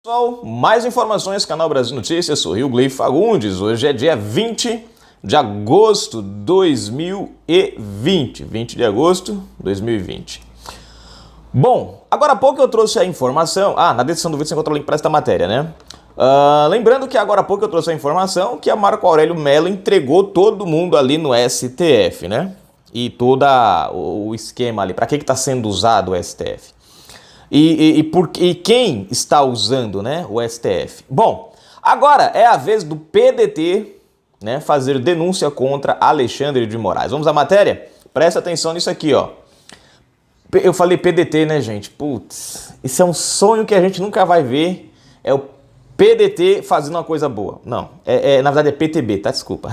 Pessoal, mais informações, Canal Brasil Notícias, sou Rio Gleif Fagundes. Hoje é dia 20 de agosto de 2020. 20 de agosto de 2020. Bom, agora há pouco eu trouxe a informação... na descrição do vídeo você encontra o link para esta matéria, né? Lembrando que agora há pouco eu trouxe a informação que a Marco Aurélio Mello entregou todo mundo ali no STF, né? E todo o esquema ali, para que está sendo usado o STF? E quem está usando, né, o STF? Bom, agora é a vez do PDT, né, fazer denúncia contra Alexandre de Moraes. Vamos à matéria? Presta atenção nisso aqui, ó. Eu falei PDT, né, gente? Putz, isso é um sonho que a gente nunca vai ver. É o PDT fazendo uma coisa boa. Não, na verdade é PTB, tá? Desculpa.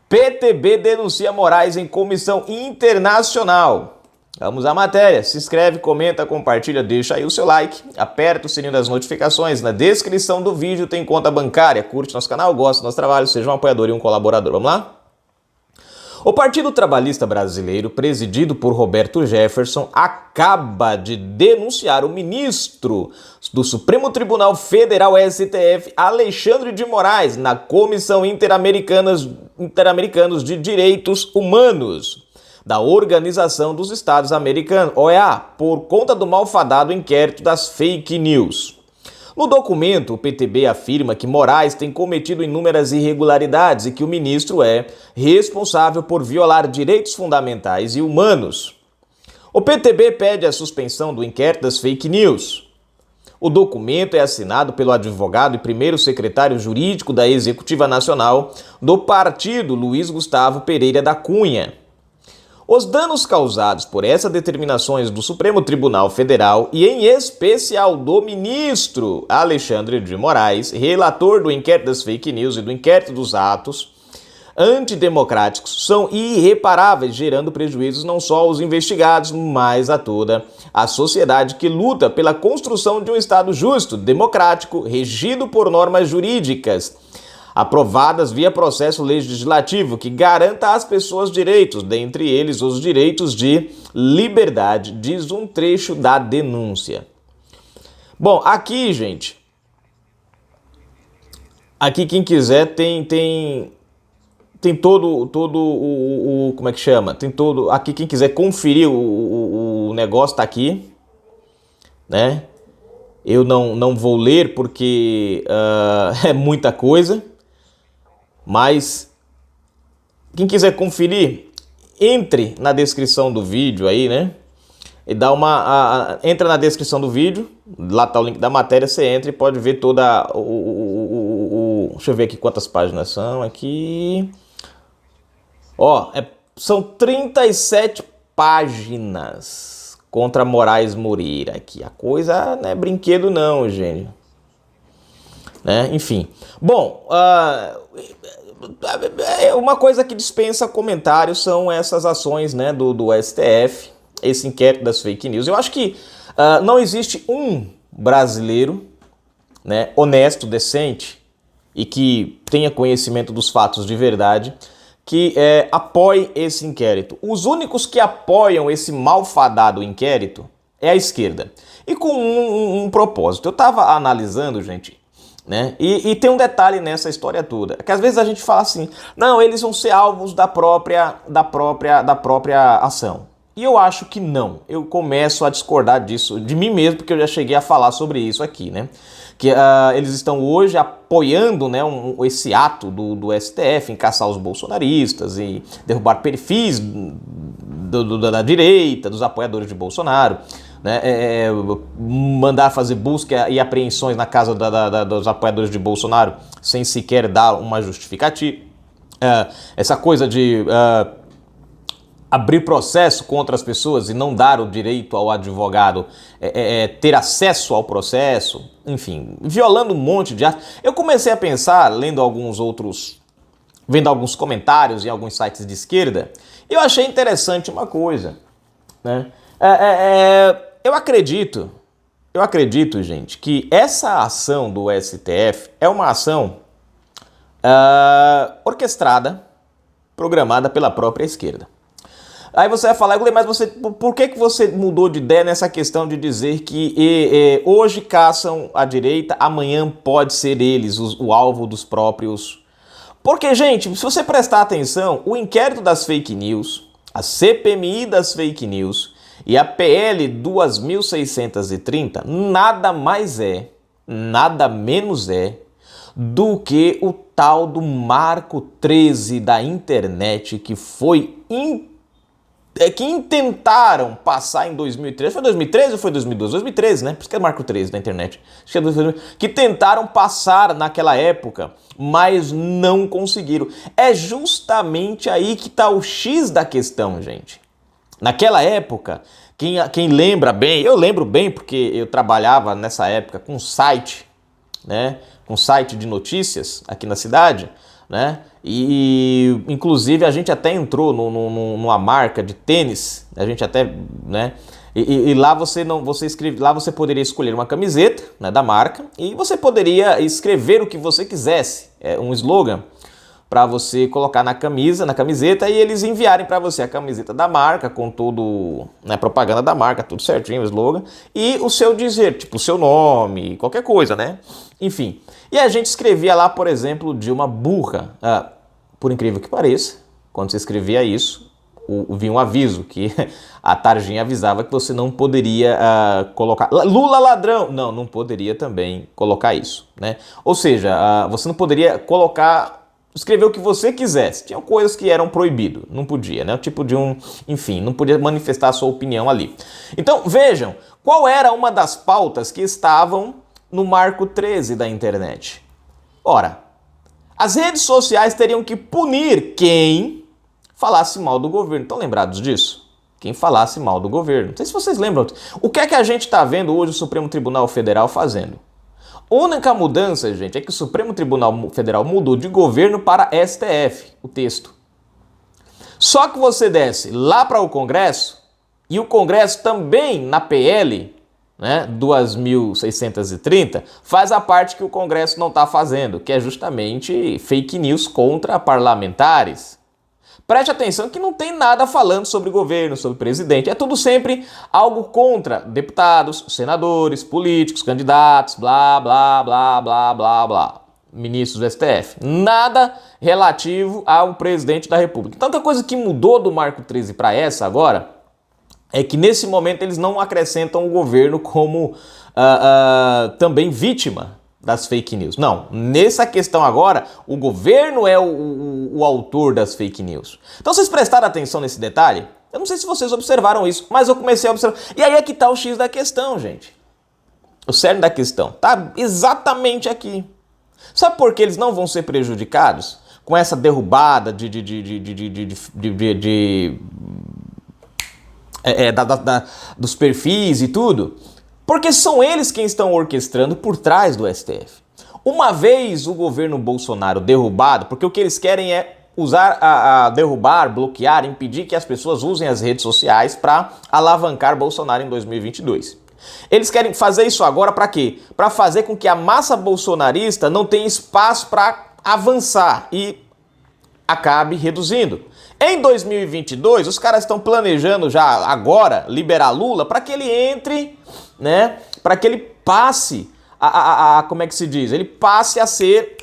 PTB denuncia Moraes em comissão internacional. Vamos à matéria. Se inscreve, comenta, compartilha, deixa aí o seu like, aperta o sininho das notificações. Na descrição do vídeo tem conta bancária. Curte nosso canal, gosta do nosso trabalho, seja um apoiador e um colaborador. Vamos lá? O Partido Trabalhista Brasileiro, presidido por Roberto Jefferson, acaba de denunciar o ministro do Supremo Tribunal Federal, STF, Alexandre de Moraes, na Comissão Interamericana de Direitos Humanos da Organização dos Estados Americanos, OEA, por conta do malfadado inquérito das fake news. No documento, o PTB afirma que Moraes tem cometido inúmeras irregularidades e que o ministro é responsável por violar direitos fundamentais e humanos. O PTB pede a suspensão do inquérito das fake news. O documento é assinado pelo advogado e primeiro secretário jurídico da Executiva Nacional do partido, Luiz Gustavo Pereira da Cunha. Os danos causados por essas determinações do Supremo Tribunal Federal e, em especial, do ministro Alexandre de Moraes, relator do inquérito das fake news e do inquérito dos atos antidemocráticos, são irreparáveis, gerando prejuízos não só aos investigados, mas a toda a sociedade que luta pela construção de um Estado justo, democrático, regido por normas jurídicas aprovadas via processo legislativo que garanta às pessoas direitos, dentre eles os direitos de liberdade, diz um trecho da denúncia. Bom, aqui, gente, aqui quem quiser tem todo o como é que chama? Tem todo, aqui quem quiser conferir o negócio tá aqui, né? Eu não vou ler porque é muita coisa. Mas quem quiser conferir, entre na descrição do vídeo aí, né? E dá entra na descrição do vídeo, lá tá o link da matéria, você entra e pode ver toda deixa eu ver aqui quantas páginas são aqui. Ó, são 37 páginas contra Moraes Moreira aqui. A coisa não é brinquedo não, gente. Né? Enfim. Bom, uma coisa que dispensa comentários são essas ações, né, do STF, esse inquérito das fake news. Eu acho que não existe um brasileiro, né, honesto, decente e que tenha conhecimento dos fatos de verdade que apoie esse inquérito. Os únicos que apoiam esse malfadado inquérito é a esquerda. E com um propósito. Eu estava analisando, gente, né? E tem um detalhe nessa história toda, que às vezes a gente fala assim, não, eles vão ser alvos da própria ação. E eu acho que não. Eu começo a discordar disso, de mim mesmo, porque eu já cheguei a falar sobre isso aqui, né? Que eles estão hoje apoiando, né, esse ato do STF em caçar os bolsonaristas e derrubar perfis da direita, dos apoiadores de Bolsonaro. Né, mandar fazer busca e apreensões na casa dos apoiadores de Bolsonaro sem sequer dar uma justificativa. Essa coisa de abrir processo contra as pessoas e não dar o direito ao advogado ter acesso ao processo, enfim, violando um monte de atos. Eu comecei a pensar, vendo alguns comentários em alguns sites de esquerda, e eu achei interessante uma coisa, né? Eu acredito, gente, que essa ação do STF é uma ação orquestrada, programada pela própria esquerda. Aí você vai falar, mas por que você mudou de ideia nessa questão de dizer que hoje caçam a direita, amanhã pode ser eles o alvo dos próprios... Porque, gente, se você prestar atenção, o inquérito das fake news, a CPMI das fake news e a PL 2630 nada mais é, nada menos é do que o tal do Marco 13 da internet que foi que intentaram passar em 2013. Foi 2013 ou foi 2012? 2013, né? Por isso que é Marco 13 da internet. Acho que é 2013. Que tentaram passar naquela época, mas não conseguiram. É justamente aí que está o X da questão, gente. Naquela época, quem lembra bem, eu lembro bem porque eu trabalhava nessa época com site, né? Com site de notícias aqui na cidade, né? E inclusive a gente até entrou numa marca de tênis, a gente até, né? E lá lá você poderia escolher uma camiseta, né, da marca e você poderia escrever o que você quisesse, um slogan para você colocar na camiseta e eles enviarem para você a camiseta da marca com tudo, né, propaganda da marca, tudo certinho, o slogan e o seu dizer, tipo o seu nome, qualquer coisa, né? Enfim. E a gente escrevia lá, por exemplo, de uma burra. Por incrível que pareça, quando você escrevia isso, vinha um aviso que a tarjinha avisava que você não poderia colocar Lula ladrão. Não poderia também colocar isso, né? Ou seja, você não poderia escrever o que você quisesse. Tinham coisas que eram proibido, não podia, né? O tipo de enfim, não podia manifestar a sua opinião ali. Então, vejam, qual era uma das pautas que estavam no Marco 13 da internet? Ora, as redes sociais teriam que punir quem falasse mal do governo. Estão lembrados disso? Quem falasse mal do governo. Não sei se vocês lembram. O que é que a gente está vendo hoje o Supremo Tribunal Federal fazendo? A única mudança, gente, é que o Supremo Tribunal Federal mudou de governo para STF, o texto. Só que você desce lá para o Congresso, e o Congresso também, na PL, né, 2630, faz a parte que o Congresso não está fazendo, que é justamente fake news contra parlamentares. Preste atenção que não tem nada falando sobre governo, sobre presidente. É tudo sempre algo contra deputados, senadores, políticos, candidatos, blá, blá, blá, blá, blá, blá. Ministros do STF. Nada relativo ao presidente da República. Então, a coisa que mudou do Marco 13 para essa agora é que nesse momento eles não acrescentam o governo como também vítima das fake news. Não, nessa questão agora, o governo é o autor das fake news. Então vocês prestaram atenção nesse detalhe? Eu não sei se vocês observaram isso, mas eu comecei a observar. E aí é que tá o X da questão, gente. O cerne da questão tá exatamente aqui. Sabe por que eles não vão ser prejudicados com essa derrubada dos perfis e tudo? Porque são eles quem estão orquestrando por trás do STF. Uma vez o governo Bolsonaro derrubado, porque o que eles querem é derrubar, bloquear, impedir que as pessoas usem as redes sociais para alavancar Bolsonaro em 2022. Eles querem fazer isso agora para quê? Para fazer com que a massa bolsonarista não tenha espaço para avançar e acabe reduzindo. Em 2022, os caras estão planejando já agora liberar Lula para que ele entre, né? Para que ele passe como é que se diz? Ele passe a ser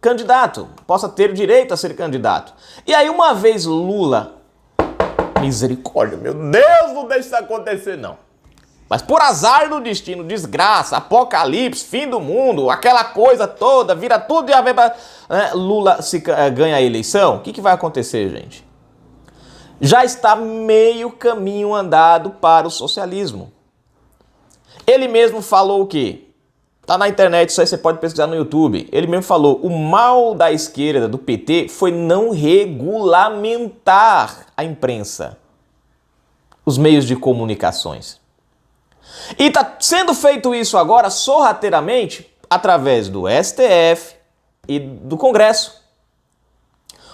candidato, possa ter direito a ser candidato. E aí, uma vez Lula, misericórdia, meu Deus, não deixa isso acontecer, não. Mas por azar do destino, desgraça, apocalipse, fim do mundo, aquela coisa toda, vira tudo e a ver, né? Lula ganha a eleição, o que vai acontecer, gente? Já está meio caminho andado para o socialismo. Ele mesmo falou o quê? Tá na internet, isso aí você pode pesquisar no YouTube. Ele mesmo falou, o mal da esquerda, do PT, foi não regulamentar a imprensa, os meios de comunicações. E está sendo feito isso agora sorrateiramente através do STF e do Congresso.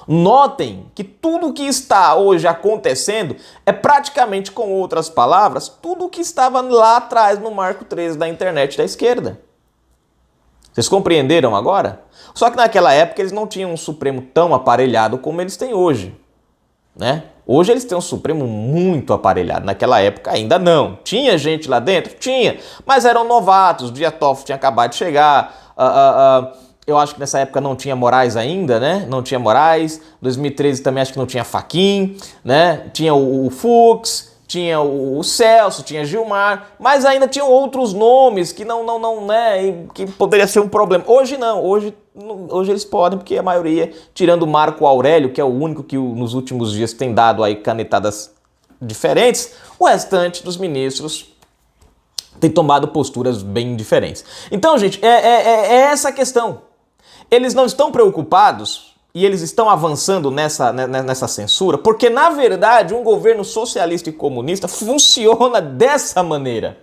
Notem que tudo o que está hoje acontecendo é praticamente, com outras palavras, tudo o que estava lá atrás no Marco 13 da internet da esquerda. Vocês compreenderam agora? Só que naquela época eles não tinham um Supremo tão aparelhado como eles têm hoje, né? Hoje eles têm um Supremo muito aparelhado. Naquela época ainda não. Tinha gente lá dentro? Tinha. Mas eram novatos. Dias Toffoli tinha acabado de chegar. Eu acho que nessa época não tinha Moraes ainda, né? Não tinha Moraes. 2013 também acho que não tinha Fachin, né? Tinha o Fux, tinha o Celso, tinha Gilmar. Mas ainda tinham outros nomes que não, né? Que poderia ser um problema. Hoje não. Hoje eles podem, porque a maioria, tirando o Marco Aurélio, que é o único que nos últimos dias tem dado aí canetadas diferentes, o restante dos ministros tem tomado posturas bem diferentes. Então, gente, é essa a questão. Eles não estão preocupados e eles estão avançando nessa censura, porque, na verdade, um governo socialista e comunista funciona dessa maneira.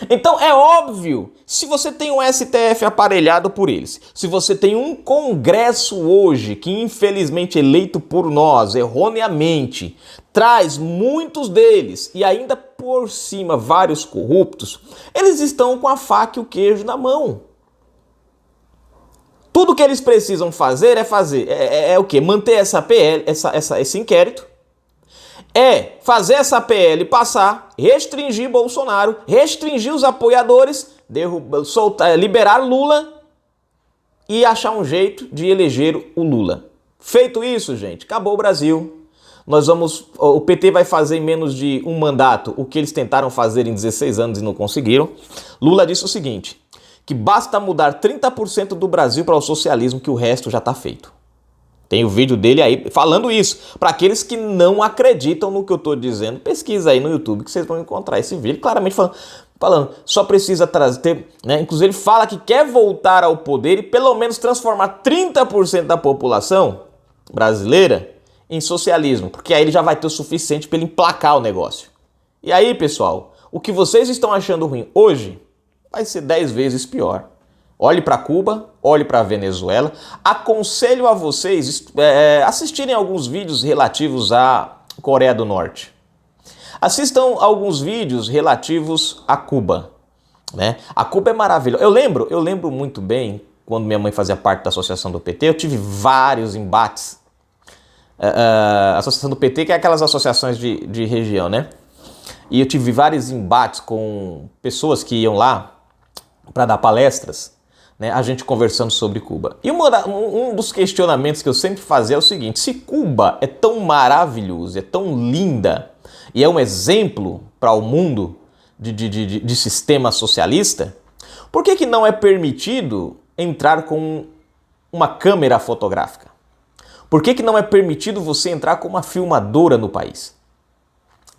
Então é óbvio, se você tem um STF aparelhado por eles, se você tem um Congresso hoje que infelizmente eleito por nós, erroneamente, traz muitos deles e ainda por cima vários corruptos, eles estão com a faca e o queijo na mão. Tudo que eles precisam fazer é o quê? Manter essa PL, esse inquérito, fazer essa PL passar, restringir Bolsonaro, restringir os apoiadores, liberar Lula e achar um jeito de eleger o Lula. Feito isso, gente, acabou o Brasil. O PT vai fazer em menos de um mandato o que eles tentaram fazer em 16 anos e não conseguiram. Lula disse o seguinte, que basta mudar 30% do Brasil para o socialismo que o resto já está feito. Tem o vídeo dele aí falando isso. Para aqueles que não acreditam no que eu estou dizendo, pesquisa aí no YouTube que vocês vão encontrar esse vídeo claramente falando só precisa trazer, né? Inclusive ele fala que quer voltar ao poder e pelo menos transformar 30% da população brasileira em socialismo, porque aí ele já vai ter o suficiente para ele emplacar o negócio. E aí, pessoal, o que vocês estão achando ruim hoje vai ser 10 vezes pior. Olhe para Cuba, olhe para a Venezuela. Aconselho a vocês assistirem alguns vídeos relativos à Coreia do Norte. Assistam alguns vídeos relativos a Cuba, né? A Cuba é maravilhosa. Eu lembro muito bem, quando minha mãe fazia parte da associação do PT, eu tive vários embates. A associação do PT, que é aquelas associações de região, né? E eu tive vários embates com pessoas que iam lá para dar palestras, né, a gente conversando sobre Cuba. E um dos questionamentos que eu sempre fazia é o seguinte: se Cuba é tão maravilhosa, é tão linda e é um exemplo para o mundo de sistema socialista, por que não é permitido entrar com uma câmera fotográfica? Por que não é permitido você entrar com uma filmadora no país?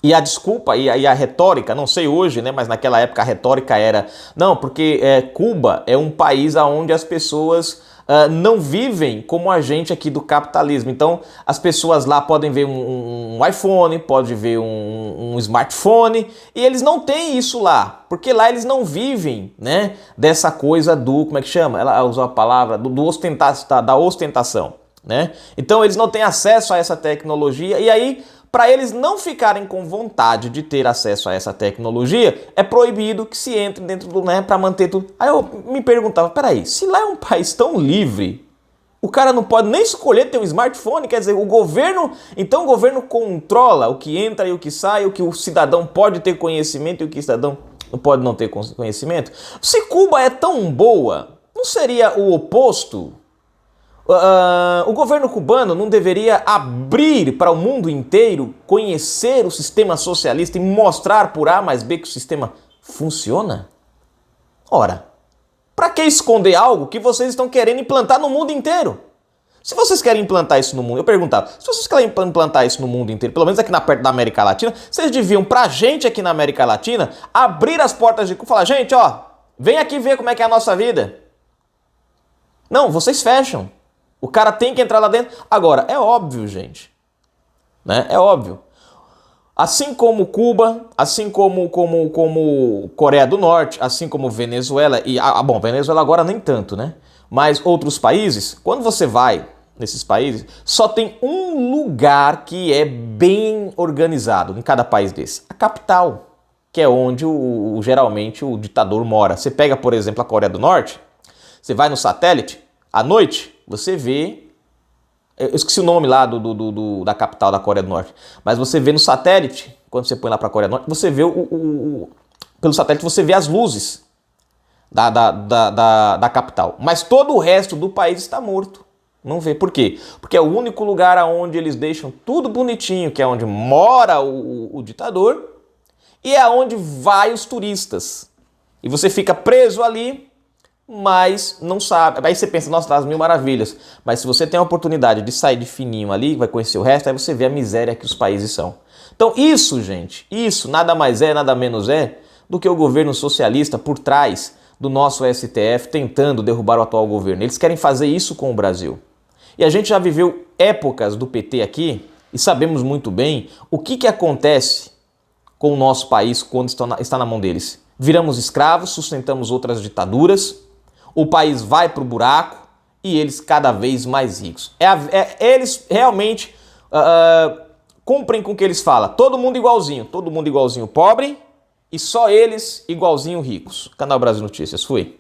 E a desculpa e a retórica, não sei hoje, né, mas naquela época a retórica era, não, porque Cuba é um país onde as pessoas não vivem como a gente aqui do capitalismo. Então as pessoas lá podem ver um iPhone, podem ver um smartphone, e eles não têm isso lá, porque lá eles não vivem, né, dessa coisa do, como é que chama? Ela usou a palavra, da ostentação, né? Então eles não têm acesso a essa tecnologia, e aí, para eles não ficarem com vontade de ter acesso a essa tecnologia, é proibido que se entre dentro do, né, para manter tudo. Aí eu me perguntava, peraí, se lá é um país tão livre, o cara não pode nem escolher ter um smartphone, quer dizer, então o governo controla o que entra e o que sai, o que o cidadão pode ter conhecimento e o que o cidadão não pode não ter conhecimento. Se Cuba é tão boa, não seria o oposto? O governo cubano não deveria abrir para o mundo inteiro, conhecer o sistema socialista e mostrar por A mais B que o sistema funciona? Ora, para que esconder algo que vocês estão querendo implantar no mundo inteiro? Se vocês querem implantar isso no mundo, eu perguntava, se vocês querem implantar isso no mundo inteiro, pelo menos aqui perto da América Latina, vocês deviam, pra gente aqui na América Latina, abrir as portas de Cuba e falar, gente, ó, vem aqui ver como é que é a nossa vida. Não, vocês fecham. O cara tem que entrar lá dentro. Agora, é óbvio, gente, né? É óbvio. Assim como Cuba, assim como Coreia do Norte, assim como Venezuela, bom, Venezuela agora nem tanto, né? Mas outros países, quando você vai nesses países, só tem um lugar que é bem organizado em cada país desse. A capital, que é onde geralmente o ditador mora. Você pega, por exemplo, a Coreia do Norte, você vai no satélite, à noite, você vê Eu esqueci o nome lá da capital da Coreia do Norte. Mas você vê no satélite, quando você põe lá para a Coreia do Norte, você vê pelo satélite você vê as luzes da capital. Mas todo o resto do país está morto. Não vê. Por quê? Porque é o único lugar onde eles deixam tudo bonitinho, que é onde mora o ditador, e é onde vai os turistas. E você fica preso ali, mas não sabe. Aí você pensa, nossa, das mil maravilhas. Mas se você tem a oportunidade de sair de fininho ali, vai conhecer o resto, aí você vê a miséria que os países são. Então isso, gente, isso nada mais é, nada menos é do que o governo socialista por trás do nosso STF tentando derrubar o atual governo. Eles querem fazer isso com o Brasil. E a gente já viveu épocas do PT aqui e sabemos muito bem o que acontece com o nosso país quando está na mão deles. Viramos escravos, sustentamos outras ditaduras, o país vai para o buraco e eles cada vez mais ricos. Eles realmente cumprem com o que eles falam. Todo mundo igualzinho pobre e só eles igualzinho ricos. Canal Brasil Notícias, fui.